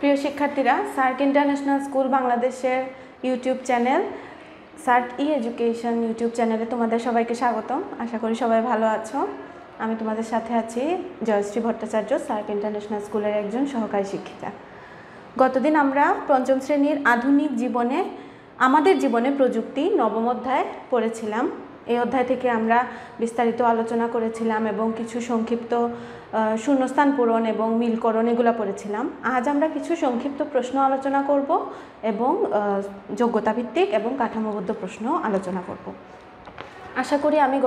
প্রিয় শিক্ষার্থীরা, SAARC international school বাংলাদেশের ইউটিউব চ্যানেল সার্ক ই এডুকেশন ইউটিউব চ্যানেলে তোমাদের সবাইকে স্বাগতম। আশা করি সবাই ভালো আছো। আমি তোমাদের সাথে আছি জয়শ্রী ভট্টাচার্য, সার্ক ইন্টারন্যাশনাল স্কুলের একজন সহকারী শিক্ষিকা। গতদিন আমরা পঞ্চম শ্রেণীর আধুনিক জীবনে আমাদের জীবনে প্রযুক্তি নবম অধ্যায় পড়েছিলাম। এই অধ্যায় থেকে আমরা বিস্তারিত আলোচনা করেছিলাম এবং কিছু সংক্ষিপ্ত শূন্যস্থান পূরণ এবং মিলকরণ এগুলো পড়েছিলাম। আজ আমরা কিছু সংক্ষিপ্ত প্রশ্ন আলোচনা করব এবং যোগ্যতাভিত্তিক এবং কাঠামোবদ্ধ প্রশ্ন আলোচনা করব। আশা করি আমি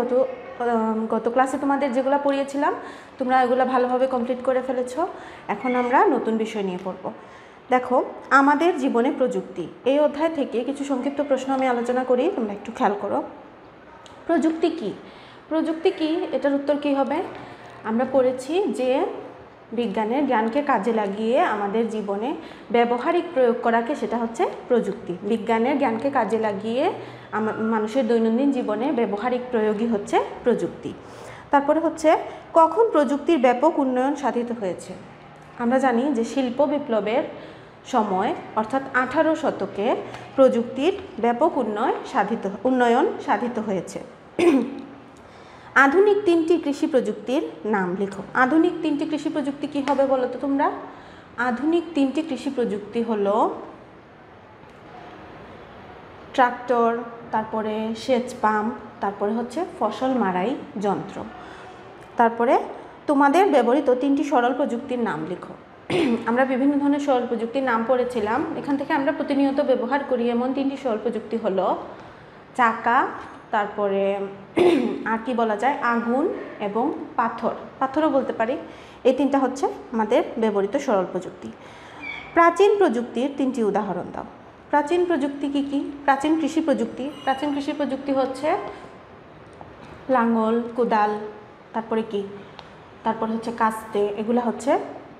গত ক্লাসে তোমাদের যেগুলো পড়িয়েছিলাম তোমরা এগুলো ভালোভাবে কমপ্লিট করে ফেলেছো। এখন আমরা নতুন বিষয় নিয়ে পড়ব। দেখো, আমাদের জীবনে প্রযুক্তি, এই অধ্যায় থেকে কিছু সংক্ষিপ্ত প্রশ্ন আমি আলোচনা করি, তোমরা একটু খেয়াল করো। প্রযুক্তি কি? প্রযুক্তি কি, এটার উত্তর কি হবে? আমরা পড়েছি যে বিজ্ঞানের জ্ঞানকে কাজে লাগিয়ে আমাদের জীবনে ব্যবহারিক প্রয়োগ করাকে সেটা হচ্ছে প্রযুক্তি। বিজ্ঞানের জ্ঞানকে কাজে লাগিয়ে মানুষের দৈনন্দিন জীবনে ব্যবহারিক প্রয়োগই হচ্ছে প্রযুক্তি। তারপরে হচ্ছে কখন প্রযুক্তির ব্যাপক উন্নয়ন সাধিত হয়েছে? আমরা জানি যে শিল্প বিপ্লবের সময় অর্থাৎ 18 শতকে প্রযুক্তির ব্যাপক উন্নয়ন সাধিত হয়েছে। আধুনিক 3টি কৃষি প্রযুক্তির নাম লিখো। আধুনিক 3টি কৃষি প্রযুক্তি কি হবে বলো তো তোমরা? আধুনিক 3টি কৃষি প্রযুক্তি হলো ট্রাক্টর, তারপরে সেচ পাম্প, তারপরে হচ্ছে ফসল মাড়াই যন্ত্র। তারপরে তোমাদের ব্যবহৃত 3টি সরল প্রযুক্তির নাম লিখো। আমরা বিভিন্ন ধরনের সরল প্রযুক্তির নাম পড়েছিলাম। এখান থেকে আমরা প্রতিনিয়ত ব্যবহার করি এমন 3টি সরল প্রযুক্তি হলো চাকা, তারপরে আর কি বলা যায়, আগুন এবং পাথরও বলতে পারি। এই 3টা হচ্ছে আমাদের ব্যবহৃত সরল প্রযুক্তি। প্রাচীন প্রযুক্তির 3টি উদাহরণ দাও। প্রাচীন প্রযুক্তি কি কি? প্রাচীন কৃষি প্রযুক্তি হচ্ছে লাঙল, কোদাল, তারপরে কি, তারপর হচ্ছে কাস্তে, এগুলা হচ্ছে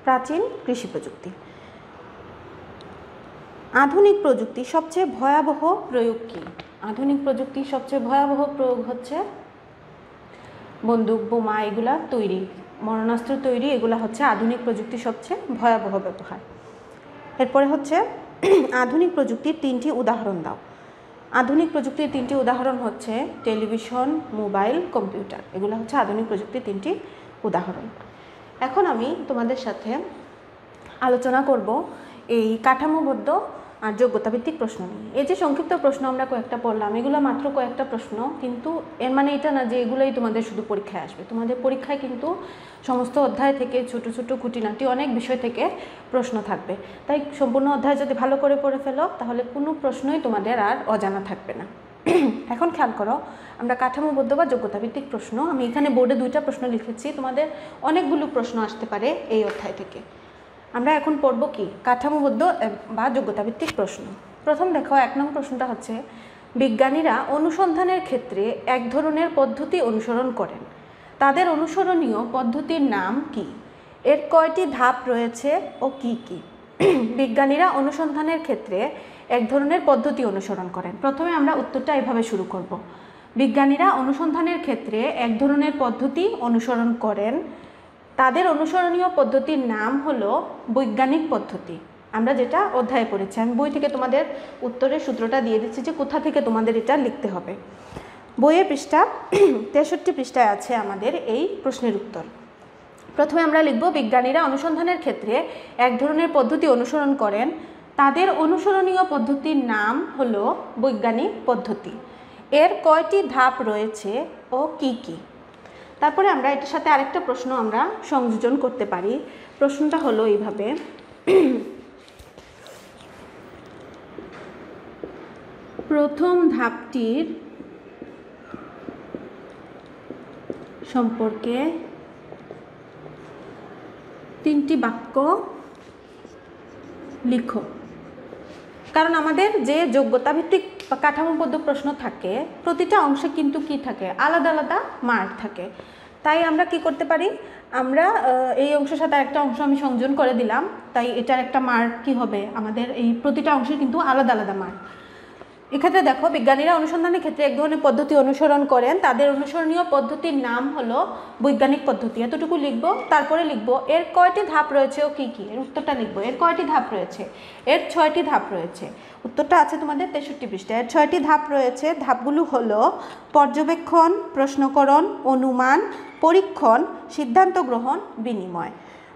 প্রাচীন কৃষি প্রযুক্তি। আধুনিক প্রযুক্তি সবচেয়ে ভয়াবহ প্রয়োগ কি? আধুনিক প্রযুক্তির সবচেয়ে ভয়াবহ প্রয়োগ হচ্ছে বন্দুক, বোমা, এগুলা তৈরি, মরণাস্ত্র তৈরি, এগুলা হচ্ছে আধুনিক প্রযুক্তির সবচেয়ে ভয়াবহ ব্যবহার। এরপরে হচ্ছে আধুনিক প্রযুক্তির 3টি উদাহরণ দাও। আধুনিক প্রযুক্তির 3টি উদাহরণ হচ্ছে টেলিভিশন, মোবাইল, কম্পিউটার, এগুলো হচ্ছে আধুনিক প্রযুক্তির 3টি উদাহরণ। এখন আমি তোমাদের সাথে আলোচনা করব এই কাঠামোবদ্ধ আর যোগ্যতাভিত্তিক প্রশ্ন নিয়ে। এই যে সংক্ষিপ্ত প্রশ্ন আমরা কয়েকটা পড়লাম, এগুলো মাত্র কয়েকটা প্রশ্ন, কিন্তু এর মানে এটা না যে এগুলোই তোমাদের শুধু পরীক্ষায় আসবে। তোমাদের পরীক্ষায় কিন্তু সমস্ত অধ্যায় থেকে ছোট ছোট খুঁটিনাটি অনেক বিষয় থেকে প্রশ্ন থাকবে। তাই সম্পূর্ণ অধ্যায় যদি ভালো করে পড়ে ফেলো তাহলে কোনো প্রশ্নই তোমাদের আর অজানা থাকবে না। এখন খেয়াল করো, আমরা কাঠামোবদ্ধ বা যোগ্যতাভিত্তিক প্রশ্ন, আমি এখানে বোর্ডে 2টা প্রশ্ন লিখেছি, তোমাদের অনেকগুলো প্রশ্ন আসতে পারে এই অধ্যায় থেকে। আমরা এখন পড়ব কি? কাঠামোবদ্ধ বা যোগ্যতাভিত্তিক প্রশ্ন। প্রথম দেখো, 1 নং প্রশ্নটা হচ্ছে বিজ্ঞানীরা অনুসন্ধানের ক্ষেত্রে এক ধরনের পদ্ধতি অনুসরণ করেন, তাদের অনুসরণীয় পদ্ধতির নাম কি? এর কয়টি ধাপ রয়েছে ও কি কি? বিজ্ঞানীরা অনুসন্ধানের ক্ষেত্রে এক ধরনের পদ্ধতি অনুসরণ করেন। প্রথমে আমরা উত্তরটা এভাবে শুরু করব। বিজ্ঞানীরা অনুসন্ধানের ক্ষেত্রে এক ধরনের পদ্ধতি অনুসরণ করেন, তাদের অনুসরণীয় পদ্ধতির নাম হলো বৈজ্ঞানিক পদ্ধতি। আমরা যেটা অধ্যায়ে পড়েছি, আমি বই থেকে তোমাদের উত্তরের সূত্রটা দিয়ে দিচ্ছি যে কোথা থেকে তোমাদের এটা লিখতে হবে। বইয়ের পৃষ্ঠা 63 পৃষ্ঠায় আছে আমাদের এই প্রশ্নের উত্তর। প্রথমে আমরা লিখব বিজ্ঞানীরা অনুসন্ধানের ক্ষেত্রে এক ধরনের পদ্ধতি অনুসরণ করেন, তাদের অনুসরণীয় পদ্ধতির নাম হলো বৈজ্ঞানিক পদ্ধতি। এর কয়টি ধাপ রয়েছে ও কি কি? তারপরে আমরা এটার সাথে আরেকটা প্রশ্ন আমরা সংযোজন করতে পারি। প্রশ্নটা হলো এইভাবে, প্রথম ধাপটির সম্পর্কে 3টি বাক্য লিখো। কারণ আমাদের যে যোগ্যতাভিত্তিক বা কাঠামোবদ্ধ প্রশ্ন থাকে প্রতিটা অংশে কিন্তু কি থাকে, আলাদা আলাদা মার্ক থাকে। তাই আমরা কি করতে পারি, আমরা এই অংশের সাথে একটা অংশ আমি সংযোজন করে দিলাম, তাই এটার একটা মার্ক কি হবে, আমাদের এই প্রতিটা অংশের কিন্তু আলাদা আলাদা মার্ক। এক্ষেত্রে দেখো বিজ্ঞানীরা অনুসন্ধানের ক্ষেত্রে এক ধরনের পদ্ধতি অনুসরণ করেন, তাদের অনুসরণীয় পদ্ধতির নাম হলো বৈজ্ঞানিক পদ্ধতি। এতটুকু লিখব, তারপরে লিখব এর কয়টি ধাপ রয়েছে ও কি কি, এর উত্তরটা লিখব। এর কয়টি ধাপ রয়েছে? এর 6টি ধাপ রয়েছে। উত্তরটা আছে তোমাদের 63 পৃষ্ঠায়। এর 6টি ধাপ রয়েছে। ধাপগুলো হলো পর্যবেক্ষণ, প্রশ্নকরণ, অনুমান, পরীক্ষণ, সিদ্ধান্ত গ্রহণ, বিনিময়।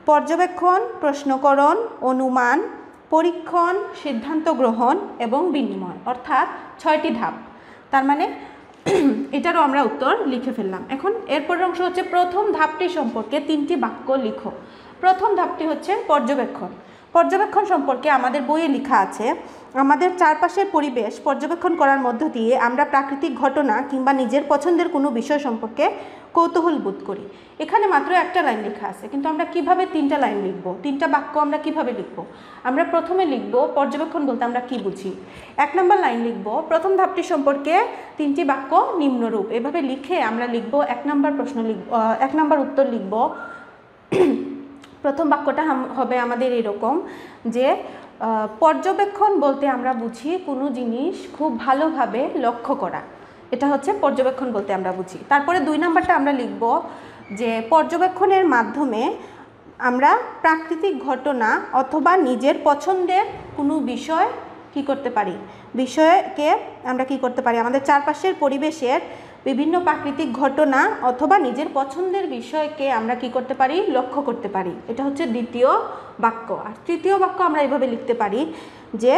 পর্যবেক্ষণ, প্রশ্নকরণ, অনুমান, পরীক্ষণ, সিদ্ধান্ত গ্রহণ এবং বিনিময়, অর্থাৎ 6টি ধাপ। তার মানে এটারও আমরা উত্তর লিখে ফেললাম। এখন এরপরের অংশ হচ্ছে প্রথম ধাপটি সম্পর্কে 3টি বাক্য লিখো। প্রথম ধাপটি হচ্ছে পর্যবেক্ষণ। পর্যবেক্ষণ সম্পর্কে আমাদের বইয়ে লেখা আছে, আমাদের চারপাশের পরিবেশ পর্যবেক্ষণ করার মধ্য দিয়ে আমরা প্রাকৃতিক ঘটনা কিংবা নিজের পছন্দের কোনো বিষয় সম্পর্কে কৌতূহল বোধ করি। এখানে মাত্র একটা লাইন লেখা আছে, কিন্তু আমরা কিভাবে 3টা লাইন লিখব, 3টা বাক্য আমরা কিভাবে লিখব? আমরা প্রথমে লিখব পর্যবেক্ষণ বলতে আমরা কি বুঝি। 1 নম্বর লাইন লিখব প্রথম ধাপটি সম্পর্কে 3টি বাক্য নিম্নরূপ। এভাবে লিখে আমরা লিখব 1 নম্বর প্রশ্ন লিখব, 1 নম্বর উত্তর লিখব। প্রথম বাক্যটা হবে আমাদের এরকম যে পর্যবেক্ষণ বলতে আমরা বুঝি কোনো জিনিস খুব ভালোভাবে লক্ষ্য করা। এটা হচ্ছে পর্যবেক্ষণ বলতে আমরা বুঝি। তারপরে 2 নম্বরটা আমরা লিখব যে পর্যবেক্ষণের মাধ্যমে আমরা প্রাকৃতিক ঘটনা অথবা নিজের পছন্দের কোনো বিষয় কি করতে পারি, বিষয়কে আমরা কি করতে পারি, আমাদের চারপাশের পরিবেশের বিভিন্ন প্রাকৃতিক ঘটনা অথবা নিজের পছন্দের বিষয়কে আমরা কি করতে পারি, লক্ষ্য করতে পারি। এটা হচ্ছে দ্বিতীয় বাক্য। আর তৃতীয় বাক্য আমরা এভাবে লিখতে পারি যে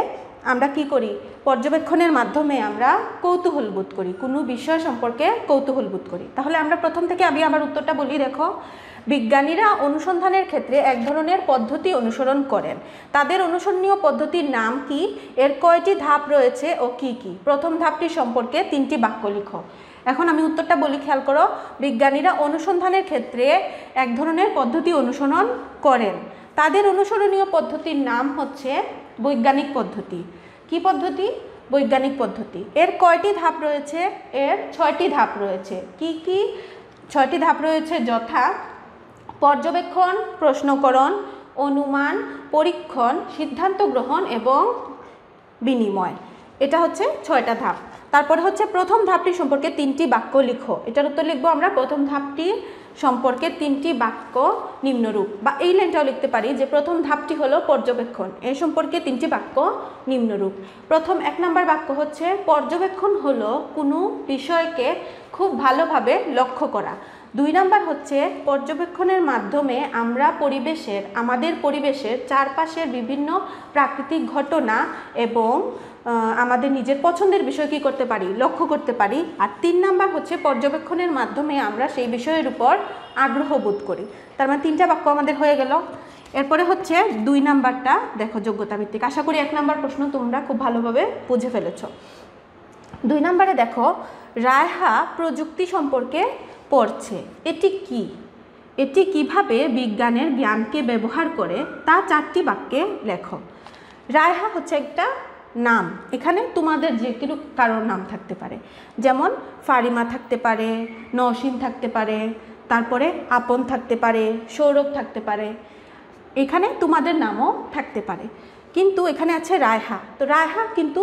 আমরা কি করি, পর্যবেক্ষণের মাধ্যমে আমরা কৌতূহল বোধ করি, কোনো বিষয় সম্পর্কে কৌতূহল বোধ করি। তাহলে আমরা প্রথম থেকে আমি আমার উত্তরটা বলি। দেখো, বিজ্ঞানীরা অনুসন্ধানের ক্ষেত্রে এক ধরনের পদ্ধতি অনুসরণ করেন। তাদের অনুসরণীয় পদ্ধতির নাম কি, এর কয়টি ধাপ রয়েছে ও কি কি। প্রথম ধাপটি সম্পর্কে 3টি বাক্য লিখো। এখন আমি উত্তরটা বলি, খেয়াল করো। বিজ্ঞানীরা অনুসন্ধানের ক্ষেত্রে এক ধরনের পদ্ধতি অনুসরণ করেন। তাদের অনুসরণীয় পদ্ধতির নাম হচ্ছে বৈজ্ঞানিক পদ্ধতি। কি পদ্ধতি? বৈজ্ঞানিক পদ্ধতি। এর কয়টি ধাপ রয়েছে? এর 6টি ধাপ রয়েছে। কি কি 6টি ধাপ রয়েছে? যথা পর্যবেক্ষণ, প্রশ্নকরণ, অনুমান, পরীক্ষণ, সিদ্ধান্ত গ্রহণ এবং বিনিময়। এটা হচ্ছে 6টা ধাপ। তারপরে হচ্ছে প্রথম ধাপটি সম্পর্কে 3টি বাক্য লিখো। এটার উত্তর লিখবো আমরা প্রথম ধাপটি সম্পর্কে 3টি বাক্য নিম্নরূপ, বা এই লাইনটাও লিখতে পারি যে প্রথম ধাপটি হলো পর্যবেক্ষণ, এ সম্পর্কে 3টি বাক্য নিম্নরূপ। প্রথম 1 নম্বর বাক্য হচ্ছে পর্যবেক্ষণ হলো কোনো বিষয়কে খুব ভালোভাবে লক্ষ্য করা। 2 নম্বর হচ্ছে পর্যবেক্ষণের মাধ্যমে আমরা আমাদের পরিবেশের চারপাশের বিভিন্ন প্রাকৃতিক ঘটনা এবং আমাদের নিজের পছন্দের বিষয় কি করতে পারি, লক্ষ্য করতে পারি। আর 3 নম্বর হচ্ছে পর্যবেক্ষণের মাধ্যমে আমরা সেই বিষয়ের উপর আগ্রহ বোধ করি। তার মানে 3টা বাক্য আমাদের হয়ে গেল। এরপরে হচ্ছে 2 নাম্বারটা দেখো, যোগ্যতা ভিত্তিক। আশা করি 1 নম্বর প্রশ্ন তোমরা খুব ভালোভাবে বুঝে ফেলেছ। 2 নম্বরে দেখো, রায়হা প্রযুক্তি সম্পর্কে পড়ছে। এটি কি? এটি কিভাবে বিজ্ঞানের জ্ঞানকে ব্যবহার করে তা 4টি বাক্যে লেখো। রায়হা হচ্ছে একটা নাম। এখানে তোমাদের যে কোনো কারোর নাম থাকতে পারে, যেমন ফারিমা থাকতে পারে, নওশিন থাকতে পারে, তারপরে আপন থাকতে পারে, সৌরভ থাকতে পারে, এখানে তোমাদের নামও থাকতে পারে। কিন্তু এখানে আছে রায়হা। তো রায়হা কিন্তু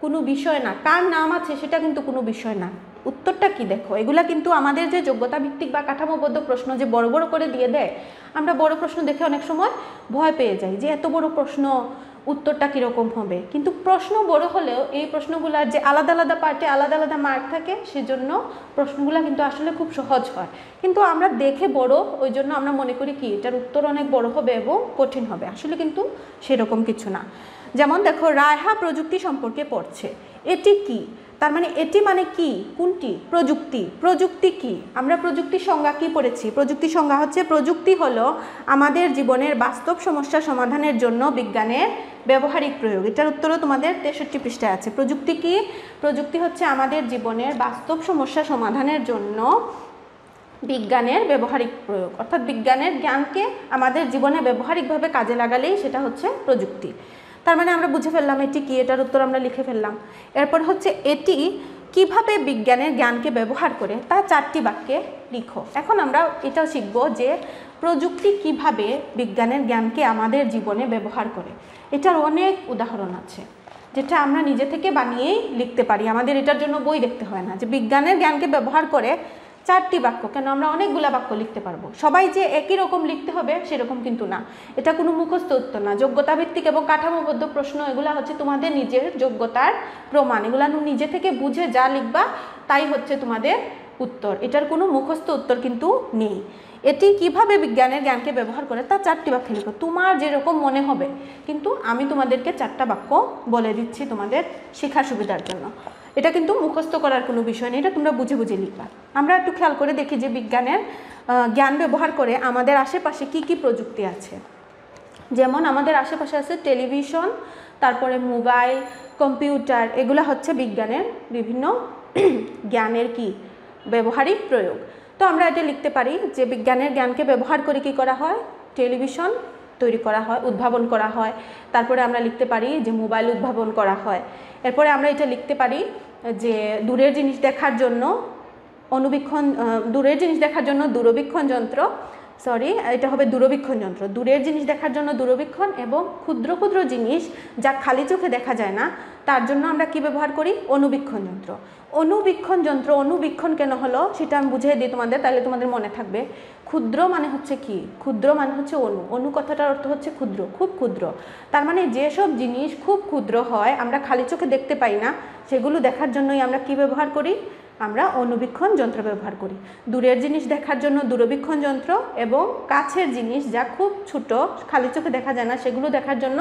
কোনো বিষয় না, কার নাম আছে সেটা কিন্তু কোনো বিষয় না। উত্তরটা কি দেখো, এগুলা কিন্তু আমাদের যে যোগ্যতা ভিত্তিক বা কাঠামোবদ্ধ প্রশ্ন যে বড় বড় করে দিয়ে দেয়, আমরা বড় প্রশ্ন দেখে অনেক সময় ভয় পেয়ে যাই যে এত বড় প্রশ্ন, উত্তরটা কীরকম হবে। কিন্তু প্রশ্ন বড় হলেও এই প্রশ্নগুলার যে আলাদা আলাদা পার্টে আলাদা আলাদা মার্ক থাকে, সেজন্য প্রশ্নগুলো কিন্তু আসলে খুব সহজ হয়। কিন্তু আমরা দেখে বড়, ওই জন্য আমরা মনে করি কি এটার উত্তর অনেক বড় হবে এবং কঠিন হবে। আসলে কিন্তু সেরকম কিছু না। যেমন দেখো, রায়হা প্রযুক্তি সম্পর্কে পড়ছে। এটি কি? তার মানে এটি মানে কি, কোনটি? প্রযুক্তি। প্রযুক্তি কি? আমরা প্রযুক্তির সংজ্ঞা কি পড়েছি? প্রযুক্তির সংজ্ঞা হচ্ছে, প্রযুক্তি হলো আমাদের জীবনের বাস্তব সমস্যা সমাধানের জন্য বিজ্ঞানের ব্যবহারিক প্রয়োগ। এটার উত্তরও তোমাদের 63 পৃষ্ঠায় আছে। প্রযুক্তি কি? প্রযুক্তি হচ্ছে আমাদের জীবনের বাস্তব সমস্যা সমাধানের জন্য বিজ্ঞানের ব্যবহারিক প্রয়োগ, অর্থাৎ বিজ্ঞানের জ্ঞানকে আমাদের জীবনে ব্যবহারিকভাবে কাজে লাগালেই সেটা হচ্ছে প্রযুক্তি। তার মানে আমরা বুঝে ফেললাম এটি কি, এটার উত্তর আমরা লিখে ফেললাম। এরপর হচ্ছে এটি কিভাবে বিজ্ঞানের জ্ঞানকে ব্যবহার করে তা 4টি বাক্যে লিখো। এখন আমরা এটাও শিখব যে প্রযুক্তি কিভাবে বিজ্ঞানের জ্ঞানকে আমাদের জীবনে ব্যবহার করে। এটার অনেক উদাহরণ আছে, যেটা আমরা নিজে থেকে বানিয়েই লিখতে পারি, আমাদের এটার জন্য বই দেখতে হয় না। যে বিজ্ঞানের জ্ঞানকে ব্যবহার করে 4টি বাক্য, কেন আমরা অনেকগুলা বাক্য লিখতে পারবো। সবাই যে একই রকম লিখতে হবে সেরকম কিন্তু না, এটা কোনো মুখস্থ উত্তর না। যোগ্যতা ভিত্তিক এবং কাঠামোবদ্ধ প্রশ্ন, এগুলা হচ্ছে তোমাদের নিজের যোগ্যতার প্রমাণ, এগুলা নিজে থেকে বুঝে যা লিখবা তাই হচ্ছে তোমাদের উত্তর, এটার কোনো মুখস্থ উত্তর কিন্তু নেই। এটি কিভাবে বিজ্ঞানের জ্ঞানকে ব্যবহার করে তা 4টি বাক্য লিখো, তোমার যেরকম মনে হবে, কিন্তু আমি তোমাদেরকে 4টা বাক্য বলে দিচ্ছি তোমাদের শেখার সুবিধার জন্য। এটা কিন্তু মুখস্থ করার কোনো বিষয় নেই, এটা তোমরা বুঝে বুঝে লিখবা। আমরা একটু খেয়াল করে দেখি যে বিজ্ঞানের জ্ঞান ব্যবহার করে আমাদের আশেপাশে কি কি প্রযুক্তি আছে। যেমন আমাদের আশেপাশে আছে টেলিভিশন, তারপরে মোবাইল, কম্পিউটার, এগুলো হচ্ছে বিজ্ঞানের বিভিন্ন জ্ঞানের কি ব্যবহারিক প্রয়োগ। তো আমরা এটা লিখতে পারি যে বিজ্ঞানের জ্ঞানকে ব্যবহার করে কি করা হয়, টেলিভিশন তৈরি করা হয়, উদ্ভাবন করা হয়। তারপরে আমরা লিখতে পারি যে মোবাইল উদ্ভাবন করা হয়। এরপরে আমরা এটা লিখতে পারি যে দূরের জিনিস দেখার জন্য দূরবীক্ষণ যন্ত্র, এটা হবে দূরবীক্ষণ যন্ত্র। দূরের জিনিস দেখার জন্য দূরবীক্ষণ, এবং ক্ষুদ্র ক্ষুদ্র জিনিস যা খালি চোখে দেখা যায় না তার জন্য আমরা কি ব্যবহার করি, অণুবীক্ষণ যন্ত্র। অনুবীক্ষণ কেন হলো সেটা আমি বুঝিয়ে দিই তোমাদের, তাহলে তোমাদের মনে থাকবে। ক্ষুদ্র মানে হচ্ছে কি, ক্ষুদ্র মানে হচ্ছে অনু কথাটার অর্থ হচ্ছে ক্ষুদ্র, খুব ক্ষুদ্র। তার মানে যেসব জিনিস খুব ক্ষুদ্র হয়, আমরা খালি চোখে দেখতে পাই না, সেগুলো দেখার জন্যই আমরা কি ব্যবহার করি, আমরা অণুবীক্ষণ যন্ত্র ব্যবহার করি। দূরের জিনিস দেখার জন্য দূরবীক্ষণ যন্ত্র, এবং কাছের জিনিস যা খুব ছোট খালি চোখে দেখা যায় না সেগুলো দেখার জন্য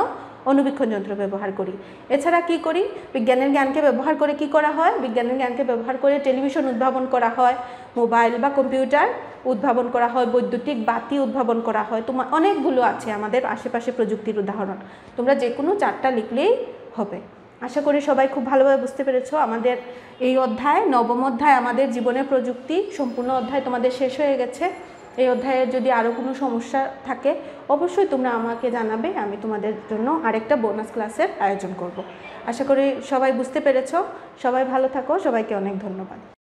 অণুবীক্ষণ যন্ত্র ব্যবহার করি। এছাড়া কি করি, বিজ্ঞানের জ্ঞানকে ব্যবহার করে কি করা হয়, বিজ্ঞানের জ্ঞানকে ব্যবহার করে টেলিভিশন উদ্ভাবন করা হয়, মোবাইল বা কম্পিউটার উদ্ভাবন করা হয়, বৈদ্যুতিক বাতি উদ্ভাবন করা হয়। তোমার অনেকগুলো আছে আমাদের আশেপাশে প্রযুক্তির উদাহরণ, তোমরা যে কোনো 4টা লিখলেই হবে। আশা করি সবাই খুব ভালোভাবে বুঝতে পেরেছো। আমাদের এই অধ্যায়, 9ম অধ্যায় আমাদের জীবনের প্রযুক্তি, সম্পূর্ণ অধ্যায় তোমাদের শেষ হয়ে গেছে। এই অধ্যায়ের যদি আরও কোনো সমস্যা থাকে অবশ্যই তোমরা আমাকে জানাবে, আমি তোমাদের জন্য আরেকটা বোনাস ক্লাসের আয়োজন করব। আশা করি সবাই বুঝতে পেরেছো। সবাই ভালো থাকো, সবাইকে অনেক ধন্যবাদ।